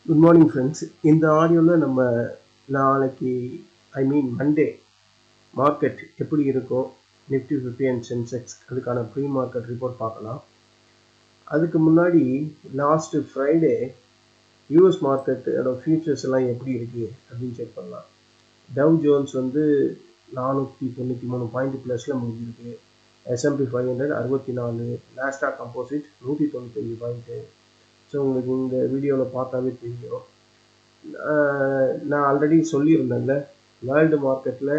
Good morning friends. இந்த ஆடியோவில் நம்ம நாளைக்கு மண்டே மார்க்கெட் எப்படி இருக்கும், நிஃப்டி 50 அண்ட் சென்செக்ஸ் அதுக்கான ப்ரீ மார்க்கெட் ரிப்போர்ட் பார்க்கலாம். அதுக்கு முன்னாடி லாஸ்ட் ஃப்ரைடே யூஎஸ் மார்க்கெட்டோட ஃபியூச்சர்ஸ் எல்லாம் எப்படி இருக்குது அப்படின்னு செக் பண்ணலாம். டவ் ஜோன்ஸ் வந்து 493 பாயிண்ட் ப்ளஸில் முடிஞ்சிருக்கு. S&P 500 64, Nasdaq composite 195 point. So உங்களுக்கு இந்த வீடியோவில் பார்த்தாவே தெரியும். நான் ஆல்ரெடி சொல்லியிருந்தேன்ல, வேர்ல்டு மார்க்கெட்டில்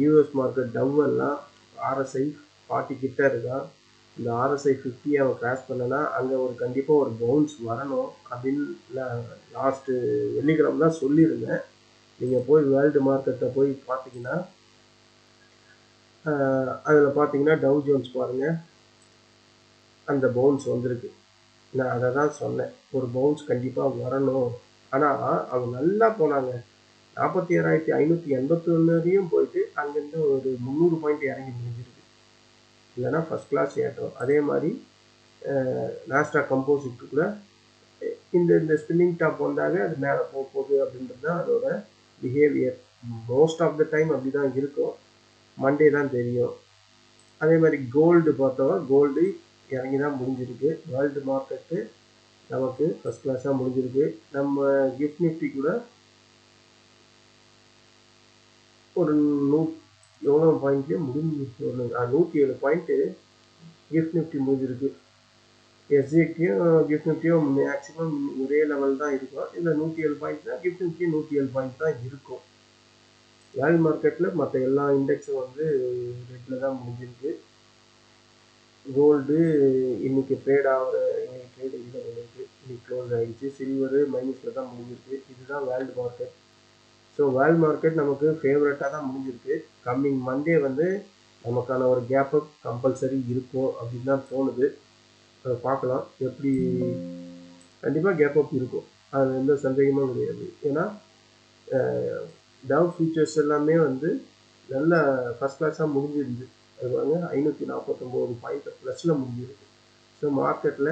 யூஎஸ் மார்க்கெட் டவ் எல்லாம் RSI 40 கிட்ட இருக்கா. இந்த RSI 50 அவன் கிராஸ் பண்ணனா அங்கே கண்டிப்பாக ஒரு பவுன்ஸ் வரணும் அப்படின்னு நான் லாஸ்ட்டு வெள்ளிக்கிழமை தான் சொல்லியிருந்தேன். நீங்கள் போய் வேர்ல்டு மார்க்கெட்டை போய் பார்த்தீங்கன்னா அதில் பார்த்தீங்கன்னா டவ் ஜோன்ஸ் பாருங்கள், அந்த பவுன்ஸ் வந்திருக்கு. நான் அதை தான் சொன்னேன், ஒரு பவுன்ஸ் கண்டிப்பாக வரணும். ஆனால் அவங்க நல்லா போனாங்க. 47,581 போயிட்டு அங்கேருந்து ஒரு 300 பாயிண்ட் இறங்கி முடிஞ்சிருக்கு. இல்லைன்னா ஃபர்ஸ்ட் கிளாஸ் ஏற்றம். அதே மாதிரி நாஸ்டாக் கம்போசிட் கூட இந்த ஸ்பின்னிங் டாப் வந்தாங்க, அது மேலே போக போகுது அப்படின்றது தான் அதோட behaviour. Most of the time அப்படி தான் இருக்கும். மண்டே தான் தெரியும். அதே மாதிரி கோல்டு பார்த்தோம், கோல்டு இறங்கி தான் முடிஞ்சிருக்கு. வேர்ல்டு மார்க்கெட்டு நமக்கு ஃபர்ஸ்ட் கிளாஸாக முடிஞ்சிருக்கு. நம்ம கிஃப்ட் நிஃப்டி கூட ஒரு எவ்வளோ பாயிண்ட்லேயே முடிஞ்சு ஒரு 107 பாயிண்ட்டு கிஃப்ட் நிஃப்டி முடிஞ்சிருக்கு. எஸ்ஜிடியும் கிஃப்ட் நிஃப்டியும் மேக்ஸிமம் ஒரே லெவல் தான் இருக்கும். இதில் 107 பாயிண்ட் தான், கிஃப்ட் நிஃப்டி 107 பாயிண்ட் தான் இருக்கும். வேர்ல்டு மார்க்கெட்டில் மற்ற எல்லா இண்டெக்ஸும் வந்து ரெட்டில் தான் முடிஞ்சிருக்கு. கோல்டு இன்னைக்கு ட்ரேட் ஆகிற இன்னைக்கு ட்ரேட் இல்லை, இன்னைக்கு க்ளோஸ் ஆகிடுச்சு. சில்வரு மைனஸில் தான் முடிஞ்சிருக்கு. இதுதான் world market. So world market நமக்கு ஃபேவரட்டாக தான் முடிஞ்சிருக்கு. கம்மிங் மண்டே வந்து நமக்கான ஒரு கேப் அப் கம்பல்சரி இருக்கும் அப்படின்னு தான் தோணுது. அதை பார்க்கலாம். எப்படி கண்டிப்பாக கேப் அப் இருக்கும், அது எந்த சந்தேகமும் கிடையாது. ஏன்னா டவ் ஃபியூச்சர்ஸ் எல்லாமே வந்து நல்ல ஃபர்ஸ்ட் கிளாஸாக முடிஞ்சிருந்து. அது வந்து 549 பாயிண்ட் ப்ளஸில் முடிஞ்சிருக்கு. ஸோ மார்க்கெட்டில்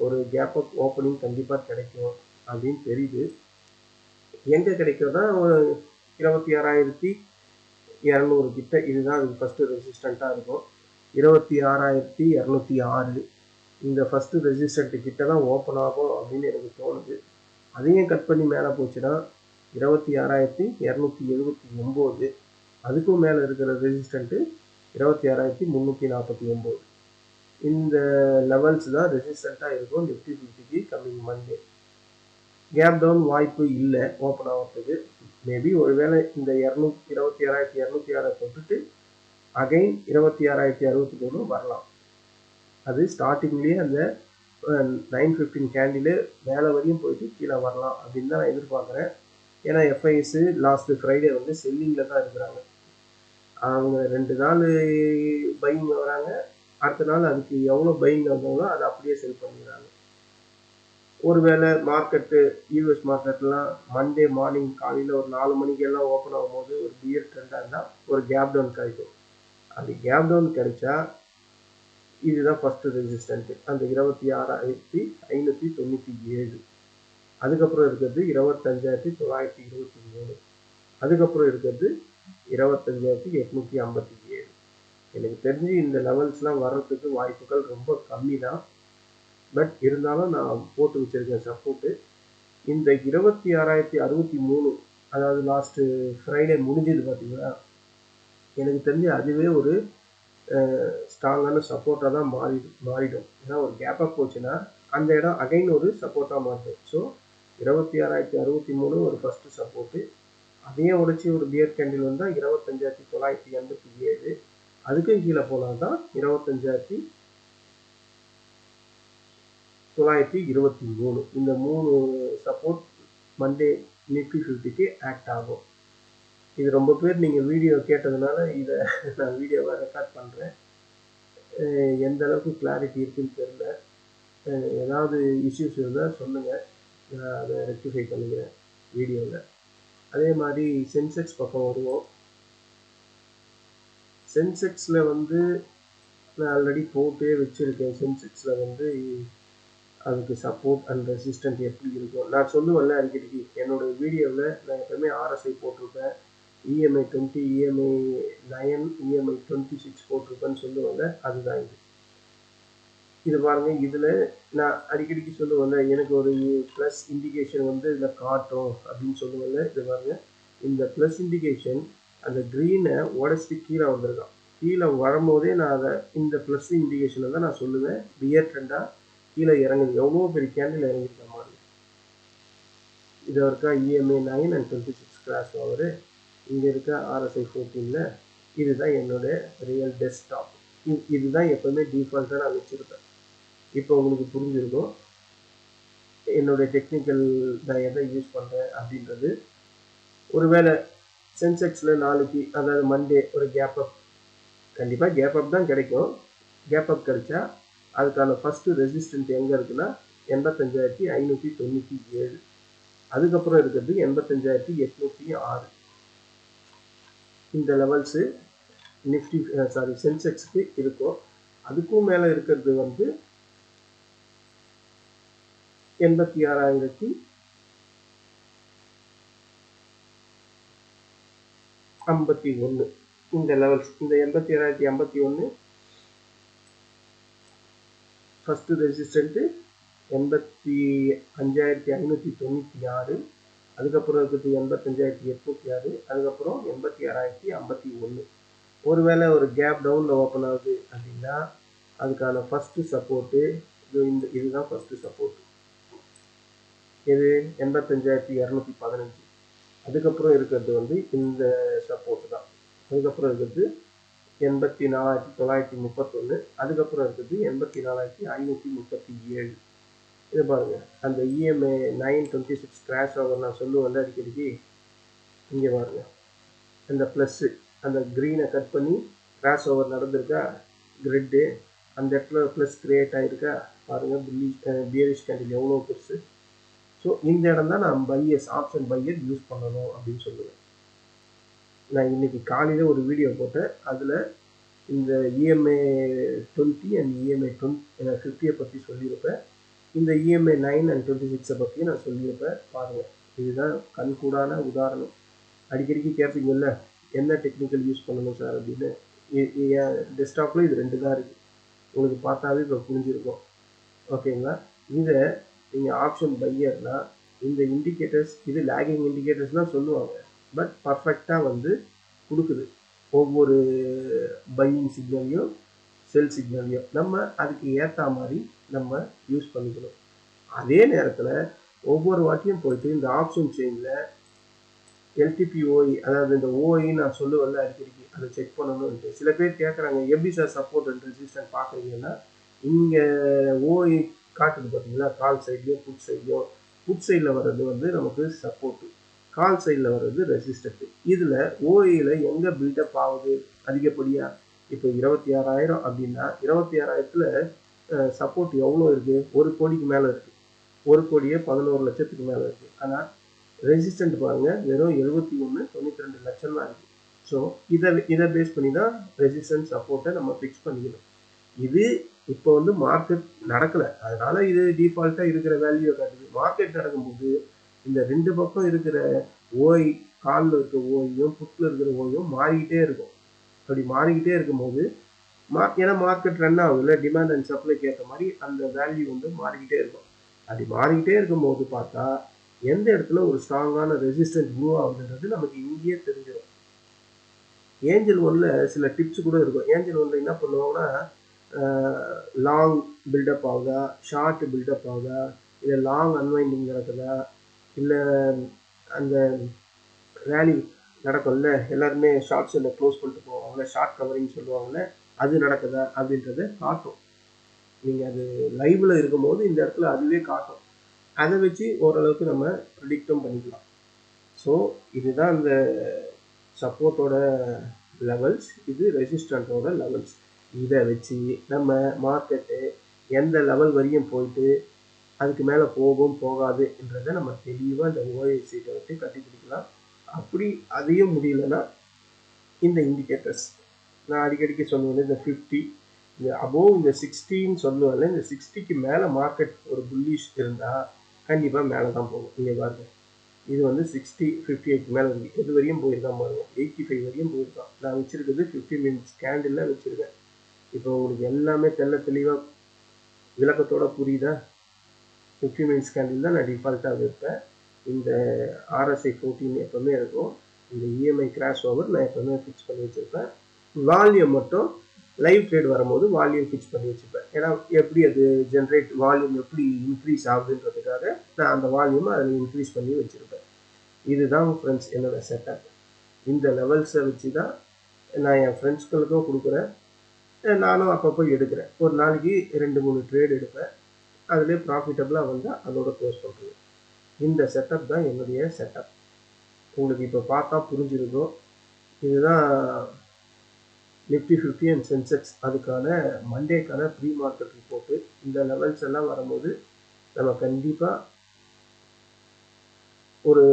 ஒரு கேப் அப் ஓப்பனிங் கண்டிப்பாக கிடைக்கும் அப்படின்னு தெரியுது. எங்கே கிடைக்கிறதா, ஒரு 26,200 கிட்ட, இதுதான் அதுக்கு ஃபஸ்ட்டு ரெசிஸ்டண்ட்டாக இருக்கும். 26,206 இந்த ஃபஸ்ட்டு ரெசிஸ்டண்ட்டு கிட்ட தான் ஓப்பன் ஆகும் அப்படின்னு எனக்கு தோணுது. அதையும் கட் பண்ணி மேலே போச்சுன்னா 26,279, அதுக்கும் மேலே இருக்கிற ரெசிஸ்டண்ட்டு 26,349. இந்த லெவல்ஸ் தான் ரெசிஸ்டண்ட்டாக இருக்கும் நிஃப்டி 50க்கு கம்மிங் மண்டே. கேப் டவுன் வாய்ப்பு இல்லை ஓப்பன் ஆகிறதுக்கு. மேபி ஒருவேளை இந்த 26,206 தொட்டுட்டு அகைன் 26,063 வரலாம். அது ஸ்டார்டிங்லேயே அந்த 915 கேண்டில் மேலே வரையும் போயிட்டு கீழே வரலாம் அப்படின்னு தான் நான் எதிர்பார்க்குறேன். ஏன்னா எஃப்ஐஎஸ் லாஸ்ட் ஃப்ரைடே வந்து செல்லிங்கில் தான் இருக்கிறாங்க. அவங்க 2 நாள் பையிங் வராங்க, அடுத்த நாள் அதுக்கு எவ்வளோ பையிங் வந்தாங்களோ அதை அப்படியே செல் பண்ணிடுறாங்க. ஒருவேளை மார்க்கெட்டு யூஎஸ் மார்க்கெட்லாம் மண்டே மார்னிங் காலையில் ஒரு 4 மணிக்கெல்லாம் ஓப்பன் ஆகும்போது ஒரு பியர் ட்ரெண்டாக இருந்தால் ஒரு கேப் டவுன் கிடைக்கும். அந்த கேப் டவுன் கிடைச்சா இதுதான் ஃபஸ்ட்டு ரெசிஸ்டன்ட்டு, அந்த 26,597. அதுக்கப்புறம் இருக்கிறது 25,923. அதுக்கப்புறம் இருக்கிறது 25,857. எனக்கு தெரிஞ்சு இந்த லெவல்ஸ்லாம் வர்றதுக்கு வாய்ப்புகள் ரொம்ப கம்மி தான். பட் இருந்தாலும் நான் போட்டு வச்சிருக்கேன் சப்போர்ட்டு. இந்த 26,063, அதாவது லாஸ்ட்டு ஃப்ரைடே முடிஞ்சது பார்த்தீங்களா, எனக்கு தெரிஞ்சு அதுவே ஒரு ஸ்ட்ராங்கான சப்போர்ட்டாக தான் மாறிடும். ஏன்னா ஒரு கேப் அப் போச்சுன்னா அந்த இடம் அகைன் ஒரு சப்போர்ட்டாக மாறும். ஸோ 26,063 ஒரு ஃபஸ்ட்டு சப்போர்ட்டு. அதையே உடைச்சி ஒரு பியர் கேண்டில் வந்தால் 25,987. அதுக்கும் கீழே போனால் தான் 25,923. இந்த 3 சப்போர்ட் மண்டே நிஃப்டி 50க்கு ஆக்ட் ஆகும். இது ரொம்ப பேர் நீங்கள் வீடியோ கேட்டதுனால இதை நான் வீடியோவாக ரெக்கார்ட் பண்ணுறேன். எந்த அளவுக்கு கிளாரிட்டி இருக்குன்னு தெரியல. ஏதாவது இஷ்யூஸ் இருந்தால் சொல்லுங்கள், நான் அதை ரெக்டிஃபை பண்ணிக்கிறேன் வீடியோவில். அதே மாதிரி சென்செக்ஸ் பக்கம் வருவோம். சென்செக்ஸில் வந்து நான் ஆல்ரெடி போட்டே வச்சுருக்கேன். சென்செக்ஸில் வந்து அதுக்கு சப்போர்ட் அண்ட் ரெசிஸ்டன்ட் எப்படி இருக்கும். நான் சொல்லுவேன்ல அடிக்கடிக்கு என்னோட வீடியோவில் நான் எப்பவுமே RSI போட்டிருப்பேன், EMA 20, EMA 9, EMA 26 போட்டிருப்பேன்னு சொல்லுவேன்ல, அதுதான் இது. இது பாருங்க, இதில் நான் அடிக்கடிக்கு சொல்லுவேன்ல எனக்கு ஒரு ப்ளஸ் இண்டிகேஷன் வந்து இதில் காட்டும் அப்படின்னு சொல்லுவேன்ல. இது பாருங்க, இந்த ப்ளஸ் இண்டிகேஷன் அந்த க்ரீனை உடச்சிட்டு கீழே வந்திருக்கான். கீழே வரும்போதே நான் அதை இந்த ப்ளஸ் இண்டிகேஷனை தான் நான் சொல்லுவேன் பியர் ட்ரெண்டாக கீழே இறங்குது. எவ்வளோ பெரிய கேண்டில் இறங்கிருக்க மாதிரி. இது இருக்கா EMA 9 and 26 கிராஸ் ஓவர். இங்கே இருக்க RSI 14ல் இதுதான் என்னோட ரியல் டெஸ்க்டாப். இதுதான் எப்பவுமே டிஃபால்ட்டாக நான் வச்சுருப்பேன். இப்போ உங்களுக்கு புரிஞ்சிருக்கும் என்னோட டெக்னிக்கல் நான் எதை யூஸ் பண்ணுறேன் அப்படின்றது. ஒருவேளை சென்செக்ஸில் நாளைக்கு அதாவது மண்டே ஒரு கேப் அப், கண்டிப்பாக கேப் அப் தான் கிடைக்கும். கேப் அப் கிடைச்சா அதுக்கான ஃபஸ்ட்டு ரெசிஸ்டன்ட் எங்கே இருக்குன்னா 85,597. அதுக்கப்புறம் இருக்கிறது 85,806. இந்த லெவல்ஸு நிஃப்டி சென்செக்ஸுக்கு இருக்கும். அதுக்கும் மேலே இருக்கிறது வந்து 86,051. இந்த லெவல்ஸ், இந்த 86,051 ஃபஸ்ட்டு ரெசிஸ்டன்ட்டு 85,596. அதுக்கப்புறம் இருக்கிறது 85,806. அதுக்கப்புறம் 86,051. ஒருவேளை ஒரு கேப் டவுனில் ஓப்பன் ஆகுது அப்படின்னா அதுக்கான ஃபஸ்ட்டு சப்போர்ட்டு இதுதான் ஃபஸ்ட்டு சப்போர்ட். இது 85,215. அதுக்கப்புறம் இருக்கிறது வந்து இந்த சப்போர்ட் தான். அதுக்கப்புறம் இருக்கிறது 84,931. அதுக்கப்புறம் இருக்கிறது 84,537. இது பாருங்க, அந்த EMA 926 கிராஷ் ஓவர் நான் சொல்லுவேன்ல அடிக்கடிக்கு. இங்கே பாருங்க, அந்த ப்ளஸ்ஸு அந்த க்ரீனை கட் பண்ணி கிராஷ் ஓவர் நடந்திருக்கா கிரிட்டு, அந்த இடத்துல ப்ளஸ் கிரியேட் ஆகிருக்கா பாருங்கள். பியரிஷ் கேண்டில் எவ்வளோ பெருசு. ஸோ இந்த இடம் தான் நான் பையர்ஸ் ஆப்ஷன் பையர் யூஸ் பண்ணணும் அப்படின்னு சொல்லுவேன். நான் இன்னைக்கு காலையில் ஒரு வீடியோ போட்டேன், அதில் இந்த EMA 20 அண்ட் EMA 50 பற்றி சொல்லியிருப்பேன். இந்த EMA 9 and 26 பற்றி நான் சொல்லியிருப்பேன். பாருங்கள், இதுதான் கண்கூடான உதாரணம். அடிக்கடிக்கு கேட்பீங்கல்ல என்ன டெக்னிக்கல் யூஸ் பண்ணணும் சார் அப்படின்னு. என் டெஸ்க்டாப்பில் இது 2 தான் இருக்குது. உங்களுக்கு பார்த்தாவே இப்போ புரிஞ்சிருக்கும். ஓகேங்களா? இதை நீங்கள் ஆப்ஷன் பையர்னால் இந்த இண்டிகேட்டர்ஸ், இது லேகிங் இண்டிகேட்டர்ஸ் தான் சொல்லுவாங்க, பட் பர்ஃபெக்டாக வந்து கொடுக்குது. ஒவ்வொரு பையிங் சிக்னலையும் செல் சிக்னலையும் நம்ம அதுக்கு ஏற்ற மாதிரி நம்ம யூஸ் பண்ணிக்கணும். அதே நேரத்தில் ஒவ்வொரு வாட்டியும் போயிட்டு இந்த ஆப்ஷன் செயினில் LTPOE அதாவது இந்த OI நான் சொல்லுவேன்ல அடிக்கடிக்கு அதை செக் பண்ணணும்ட்டு. சில பேர் கேட்குறாங்க எப்படி சார் சப்போர்ட் அண்ட் ரெசிஸ்டன்ட் பார்க்குறீங்கன்னா, இங்கே OI காட்டுது பார்த்தீங்களா, கால் சைட்லையும் புட் சைட்லையும். புட் சைடில் வர்றது வந்து நமக்கு சப்போர்ட்டு, கால் சைடில் வர்றது ரெசிஸ்டன்ட். இதில் OIயில் எங்கே பில்டப் ஆகுது அதிகப்படியாக? இப்போ 26,000 அப்படின்னா 26,000த்தில் சப்போர்ட் எவ்வளோ இருக்குது? 1 கோடிக்கு மேலே இருக்குது. 1 கோடியே 11 லட்சத்துக்கு மேலே இருக்குது. ஆனால் ரெசிஸ்டன்ட் பாருங்கள் வெறும் 71.92 லட்சம் தான் இருக்குது. ஸோ இதை பேஸ் பண்ணி தான் ரெசிஸ்டன்ட் சப்போர்ட்டை நம்ம ஃபிக்ஸ் பண்ணிக்கணும். இது இப்போ வந்து மார்க்கெட் நடக்கலை, அதனால இது டிஃபால்ட்டாக இருக்கிற வேல்யூவை காட்டுது. மார்க்கெட் நடக்கும்போது இந்த 2 பக்கம் இருக்கிற ஓய், காலில் இருக்கிற ஓயும் புட்டில் இருக்கிற ஓயும் மாறிக்கிட்டே இருக்கும். அப்படி மாறிக்கிட்டே இருக்கும்போது ஏன்னா மார்க்கெட் ரன் ஆகுதுல்ல, டிமாண்ட் அண்ட் சப்ளைக்கு ஏற்ற மாதிரி அந்த வேல்யூ வந்து மாறிக்கிட்டே இருக்கும். அப்படி மாறிக்கிட்டே இருக்கும்போது பார்த்தா எந்த இடத்துல ஒரு ஸ்ட்ராங்கான ரெசிஸ்டன்ட் க்ரோ ஆகுதுன்றது நமக்கு இங்கேயே தெரிஞ்சிடும். ஏஞ்சல் ஒன்ல சில டிப்ஸ் கூட இருக்கும். ஏஞ்சல் ஒன்ல என்ன பண்ணுவாங்கன்னா, லாங் பில்டப் ஆகுதா, ஷார்ட் பில்டப் ஆகுதா, இல்லை லாங் அன்வைண்டிங் நடக்குதா, இல்லை அந்த ரேலி நடக்கும்ல எல்லாருமே ஷார்ட் செல்லை க்ளோஸ் பண்ணிட்டு போவாங்கள்ல, ஷார்ட் கவரிங் சொல்லுவாங்கள்ல, அது நடக்குதா அப்படின்றத காட்டும். நீங்கள் அது லைவ்ல இருக்கும்போது இந்த இடத்துல அதுவே காட்டும். அதை வச்சு ஓரளவுக்கு நம்ம ப்ரிடிக்டும் பண்ணிக்கலாம். ஸோ இதுதான் இந்த சப்போர்ட்டோட லெவல்ஸ், இது ரெசிஸ்டண்ட்டோட லெவல்ஸ். இதை வச்சு நம்ம மார்க்கெட்டு எந்த லெவல் வரையும் போயிட்டு அதுக்கு மேலே போகும் போகாதுன்றதை நம்ம தெளிவாக இந்த ஓஎஸ்சியை வச்சு கண்டுபிடிக்கலாம். அப்படி அதையும் முடியலன்னா இந்த இண்டிகேட்டர்ஸ் நான் அடிக்கடிக்கு சொன்னது இந்த 50 இந்த அபோவ் இந்த 60ன்னு சொல்லுவாங்கல்ல, இந்த 60க்கு மேலே மார்க்கெட் ஒரு புல்லிஷ் இருந்தால் கண்டிப்பாக மேலே தான் போகும். இங்கே பாருங்க, இது வந்து 60 58 மேலே இருக்குது. எது வரையும் போயிருக்கான் பாருங்க, 85 வரையும் போயிருக்கான். நான் வச்சிருக்கிறது 50 மினிட்ஸ் கேண்டில் வச்சிருக்கேன். இப்போ உங்களுக்கு எல்லாமே தெளிவாக விளக்கத்தோட புரியுதா? 50 மினிட்ஸ் கேண்டில் தான் நான் டிஃபால்ட்டாக வைப்பேன். இந்த RSI 14 எப்பவுமே இருக்கும். இந்த EMI கிராஷ் ஓவர் நான் எப்பவுமே ஃபிக்ஸ் பண்ணி வச்சிருப்பேன். வால்யூம் மட்டும் லைவ் ட்ரேட் வரும்போது வால்யூம் ஃபிக்ஸ் பண்ணி வச்சுப்பேன். ஏன்னா எப்படி அது ஜென்ரேட் வால்யூம் எப்படி இன்க்ரீஸ் ஆகுதுன்றதுக்காக நான் அந்த வால்யூமை அதில் இன்க்ரீஸ் பண்ணி வச்சுருப்பேன். இதுதான் ஃப்ரெண்ட்ஸ் என்னோட செட்டப். இந்த லெவல்ஸை வச்சு தான் நான் என் ஃப்ரெண்ட்ஸ்களுக்கும் கொடுக்குறேன். நானும் அப்பப்போ எடுக்கிறேன். ஒரு நாளைக்கு 2-3 ட்ரேட் எடுப்பேன். அதிலே ப்ராஃபிட்டபுளாக வந்தால் அதோட க்ளோஸ் பண்ணுறது. இந்த செட்டப் தான் என்னுடைய செட்டப். உங்களுக்கு இப்போ பார்த்தா புரிஞ்சிருக்கும். இதுதான் நிஃப்டி 50 அண்ட் சென்செக்ஸ் அதுக்கான மண்டேக்கான ப்ரீ மார்க்கெட் ரிப்போர்ட்டு. இந்த லெவல்ஸ் எல்லாம் வரும்போது நம்ம கண்டிப்பாக ஒரு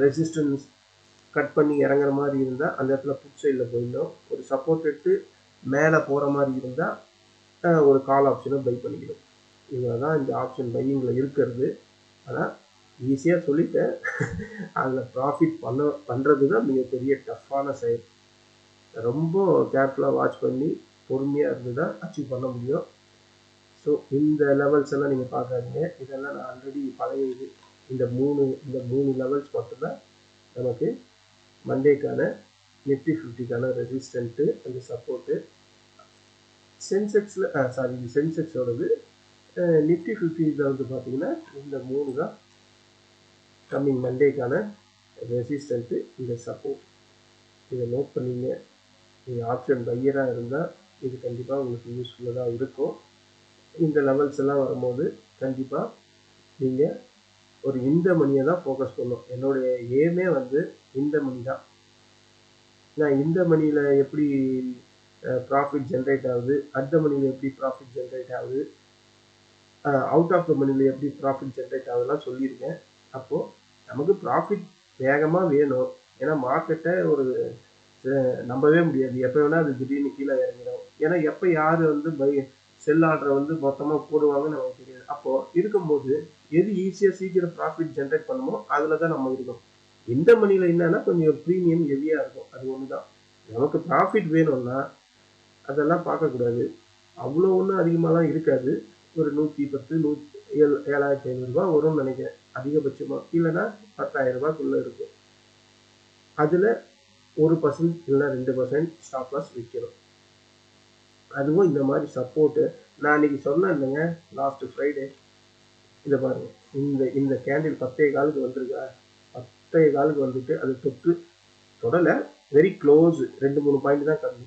ரெசிஸ்டன்ஸ் கட் பண்ணி இறங்குற மாதிரி இருந்தால் அந்த இடத்துல புட் சைடில் போயிடணும். ஒரு சப்போர்ட் எடுத்து மேலே போகிற மாதிரி இருந்தால் ஒரு கால் ஆப்ஷனை பை பண்ணிக்கணும். இவ்வளோ தான் இந்த ஆப்ஷன் பையிங்கில் இருக்கிறது. ஆனால் ஈஸியாக சொல்லிட்டேன். அதில் ப்ராஃபிட் பண்ணுறது தான் மிகப்பெரிய டஃப்பான செயல். ரொம்ப கேர்ஃபுல்லாக வாட்ச் பண்ணி பொறுமையாக இருந்து தான் அச்சீவ் பண்ண முடியும். ஸோ இந்த லெவல்ஸ் எல்லாம் நீங்கள் பார்க்காதீங்க. இதெல்லாம் நான் ஆல்ரெடி பழைய இது. இந்த மூணு லெவல்ஸ் மட்டும்தான் நமக்கு மண்டேக்கான நிஃப்டி 50க்கான ரெசிஸ்டன்ட்டு அந்த சப்போர்ட்டு. சென்செக்ஸில் சென்செக்ஸோடது நிஃப்டி 50 வந்து பார்த்தீங்கன்னா இந்த 3 தான் கம்மிங் மண்டேக்கான ரெசிஸ்டன்ட்டு, இந்த சப்போர்ட். இதை நோட் பண்ணிங்க. நீங்கள் ஆப்ஷன் பையராக இருந்தால் இது கண்டிப்பாக உங்களுக்கு யூஸ்ஃபுல்லாக இருக்கும். இந்த லெவல்ஸ் எல்லாம் வரும்போது கண்டிப்பாக நீங்கள் ஒரு இந்த மணியை தான் ஃபோக்கஸ் பண்ணணும். என்னுடைய ஏமே வந்து இந்த மணி தான். நான் இந்த மணியில் எப்படி ப்ராஃபிட் ஜென்ரேட் ஆகுது, அந்த மணியில் எப்படி ப்ராஃபிட் ஜென்ரேட் ஆகுது, அவுட் ஆஃப் த மணியில் எப்படி ப்ராஃபிட் ஜென்ரேட் ஆகுதுலாம் சொல்லியிருக்கேன். அப்போது நமக்கு ப்ராஃபிட் வேகமாக வேணும். ஏன்னா மார்க்கெட்டை ஒரு நம்பவே முடியாது. எப்போ வேணால் அது திடீர்னு கீழே இறங்கிடும். ஏன்னா எப்போ யார் வந்து செல் ஆர்டரை வந்து மொத்தமாக போடுவாங்கன்னு நமக்கு தெரியாது. அப்போது இருக்கும்போது எது ஈஸியாக சீக்கிரம் ப்ராஃபிட் ஜென்ரேட் பண்ணுமோ அதில் தான் நம்ம இருக்கோம். இந்த மணியில் என்னன்னா கொஞ்சம் ப்ரீமியம் ஹெவியாக இருக்கும். அது ஒன்று தான். நமக்கு ப்ராஃபிட் வேணும்னா அதெல்லாம் பார்க்கக்கூடாது. அவ்வளோ ஒன்றும் அதிகமாகலாம் இருக்காது. ஒரு 110 7,500 வரும்னு நினைக்கிறேன் அதிகபட்சமாக. இல்லைன்னா 10,000 ரூபாய்க்குள்ளே இருக்கும். அதில் 1% இல்லைன்னா 2% ஸ்டாப் லாஸ் வைக்கணும். அதுவும் இந்த மாதிரி சப்போர்ட்டு நான் இன்னைக்கு சொன்னேன் இல்லைங்க, லாஸ்ட் ஃப்ரைடே. இதை பாருங்க, இந்த கேண்டில் 10.15 வந்துருக்கா, 10.15 வந்துட்டு அது தொடலை, வெரி க்ளோஸ், 2-3 பாயிண்ட் தான் கம்மி.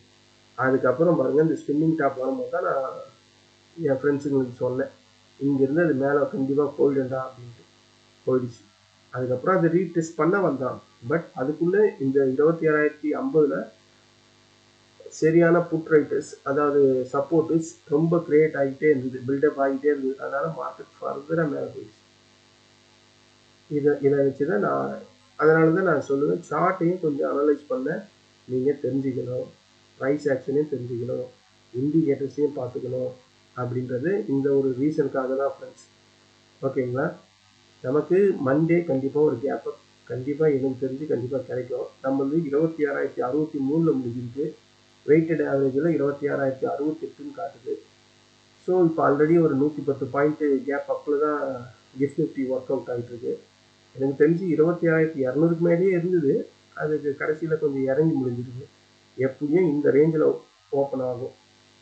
அதுக்கப்புறம் பாருங்க, இந்த ஸ்பின்னிங் டாப் வரும்போது தான் நான் என் ஃப்ரெண்ட்ஸுங்களுக்கு சொன்னேன், இங்கேருந்து அது மேலே கண்டிப்பாக போயிடுண்டா அப்படின்ட்டு. போயிடுச்சு. அதுக்கப்புறம் அதை ரீடெஸ்ட் பண்ண வந்தான். பட் அதுக்குள்ளே இந்த 27,050 சரியான புட் ரைட்டர்ஸ், அதாவது சப்போர்ட்டர்ஸ் ரொம்ப கிரியேட் ஆகிட்டே இருந்தது, பில்டப் ஆகிட்டே இருந்தது. அதனால மார்க்கெட் ஃபர்தராக மேலே போயிடுச்சு. இதை வச்சு தான் அதனால தான் நான் சொல்லுவேன், சார்ட்டையும் கொஞ்சம் அனலைஸ் பண்ண நீங்கள் தெரிஞ்சுக்கணும், ப்ரைஸ் ஆக்ஷனையும் தெரிஞ்சுக்கணும், இண்டிகேட்டர்ஸையும் பார்த்துக்கணும். அப்படின்றது இந்த ஒரு ரீசனுக்காக தான் ஃப்ரெண்ட்ஸ். ஓகேங்களா? நமக்கு மண்டே கண்டிப்பாக ஒரு கேப் அப் கண்டிப்பாக எனக்கு தெரிஞ்சு கண்டிப்பாக கிடைக்கும். நம்ம வந்து 26,063 முடிஞ்சிருக்கு. வெயிட்டட் ஆவரேஜில் 26,068 காட்டுது. ஸோ இப்போ ஆல்ரெடி ஒரு 110 பாயிண்ட் கேப் அப்பில் தான் கிஃப்ட் நிஃப்டி ஒர்க் அவுட் ஆகிட்டு இருக்கு. எனக்கு தெரிஞ்சு 26,200 மேலேயே இருந்தது. அதுக்கு கடைசியில் கொஞ்சம் இறங்கி முடிஞ்சிருக்கு. எப்படியும் இந்த ரேஞ்சில் ஓப்பன் ஆகும்.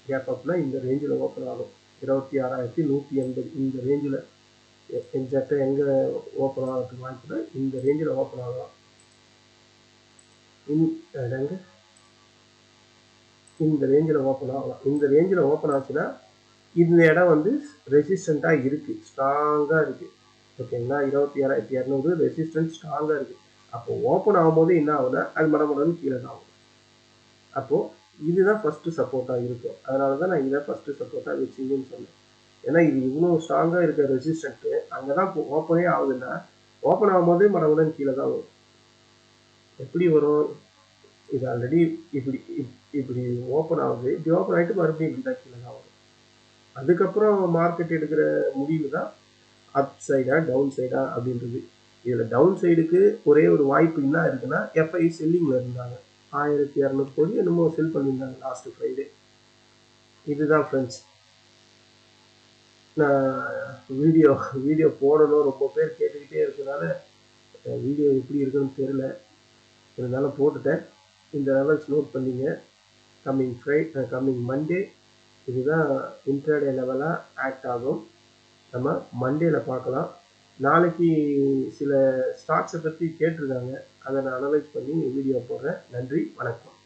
கேப் அப்னா இந்த ரேஞ்சில் ஓப்பன் ஆகும். 26,180 இந்த ரேஞ்சில் எக்ஸாக்டாக எங்கே ஓப்பன் ஆகிறதுக்கு வாய்ப்புனா இந்த ரேஞ்சில் ஓப்பன் ஆகலாம். இந்த ரேஞ்சில் ஓப்பன் ஆகலாம். இந்த ரேஞ்சில் ஓப்பன் ஆச்சுன்னா இந்த இடம் வந்து ரெசிஸ்டண்ட்டாக இருக்குது, ஸ்ட்ராங்காக இருக்குது. ஓகேங்களா? 26,200 ரெசிஸ்டன்ஸ் ஸ்ட்ராங்காக இருக்குது. அப்போது ஓப்பன் ஆகும்போது என்ன ஆகுதுன்னா அது மடமடன்னு கீழே தான் ஆகும். அப்போது இதுதான் ஃபஸ்ட்டு சப்போர்ட்டாக இருக்கும். அதனால தான் நான் இதை ஃபஸ்ட்டு சப்போர்ட்டாக வச்சுங்கன்னு சொன்னேன். ஏன்னா இது இவ்வளோ ஸ்ட்ராங்காக இருக்க ரெசிஸ்டன்ட்டு அங்கே தான் ஓப்பனே ஆகுதுன்னா ஓப்பன் ஆகும்போதே மடமடன்னு கீழே தான் வரும். எப்படி வரும்? இது ஆல்ரெடி இப்படி ஓப்பன் ஆகுது. இப்படி ஓப்பன் ஆகிட்டு மறுபடியும் இப்படி தான் கீழே தான் வரும். அதுக்கப்புறம் மார்க்கெட் எடுக்கிற முடிவு தான் அப் சைடா டவுன் சைடா அப்படின்றது. இதில் டவுன் சைடுக்கு ஒரே ஒரு வாய்ப்பு என்ன இருக்குன்னா, எஃப்ஐ செல்லிங்கில் இருந்தாங்க. 1200 கோடி என்னமோ செல் பண்ணியிருந்தாங்க லாஸ்ட் ஃப்ரைடே. இதுதான் ஃப்ரெண்ட்ஸ். நான் வீடியோ வீடியோ போடணும், ரொம்ப பேர் கேட்டுக்கிட்டே இருக்கிறதுனால வீடியோ எப்படி இருக்குன்னு தெரியல, இருந்தாலும் போட்டுட்டேன். இந்த லெவல்ஸ் நோட் பண்ணிங்க. கம்மிங் மண்டே இதுதான் இன்ட்ராடே லெவலாக ஆக்ட் ஆகும். நம்ம மண்டேல பார்க்கலாம். நாளைக்கு சில ஸ்டாக்ஸை பற்றி கேட்டிருக்காங்க, அதை நான் அனலைஸ் பண்ணி வீடியோ போடுறேன். நன்றி, வணக்கம்.